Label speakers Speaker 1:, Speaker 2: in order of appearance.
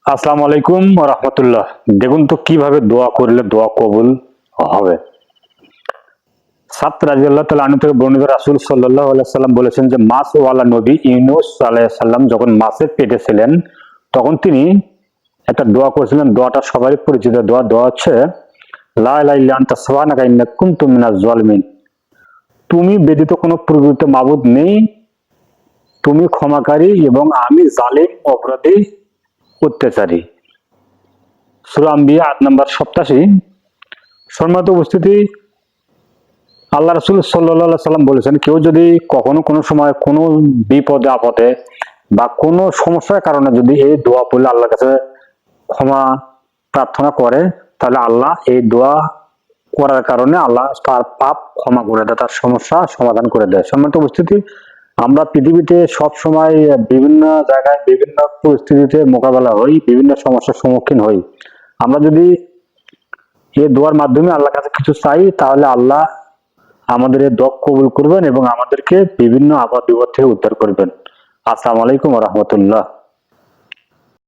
Speaker 1: আসসালামু আলাইকুম ওয়া রাহমাতুল্লাহ। দেখুন তো কিভাবে দোয়া করলে দোয়া কবুল হবে। সাদ রাদিয়াল্লাহু তাআলা আনহু থেকে বর্ণিত রাসূল সাল্লাল্লাহু আলাইহি সাল্লাম বলেছেন যে মাছওয়ালা নবী ইউনূস আলাইহিস সালাম যখন মাছের পেটে ছিলেন তখন তিনি একটা দোয়া করেছিলেন। দোয়াটা সবারই পরিচিত দোয়া। দোয়া হচ্ছে লা ইলাহা ইল্লা আনতা সুবহানাকা ইন্নী কুনতু মিনাজ জালিমিন। তুমি ব্যতীত কোনো প্রকৃত মাবুদ নেই, তুমি ক্ষমাকারী এবং আমি জালিম অপরাধী অত্যাচারী। সূরা আম্বিয়া আয়াত নাম্বার 87। সম্মানিত উপস্থিতি, আল্লাহ রাসূল সাল্লাল্লাহু আলাইহি সাল্লাম বলেছেন কেউ যদি কখনো কোনো সময় কোনো বিপদে আপদে বা কোনো সমস্যার কারণে যদি এই দোয়া পড়লে আল্লাহর কাছে ক্ষমা প্রার্থনা করে, তাহলে আল্লাহ এই দোয়া করার কারণে আল্লাহ তার পাপ ক্ষমা করে দেয়, তার সমস্যা সমাধান করে দেয়। সম্মানিত উপস্থিতি, আমরা পৃথিবীতে সব সময় বিভিন্ন জায়গায় বিভিন্ন পরিস্থিতিতে মোকাবেলা হই, বিভিন্ন সমস্যার সম্মুখীন হই। আমরা যদি এই দোয়ার মাধ্যমে আল্লাহর কাছে কিছু চাই, তাহলে আল্লাহ আমাদের এই দোয়া কবুল করবেন এবং আমাদেরকে বিভিন্ন আপদ বিপদ থেকে উদ্ধার করবেন। আসসালামু আলাইকুম ওয়া রাহমাতুল্লাহ।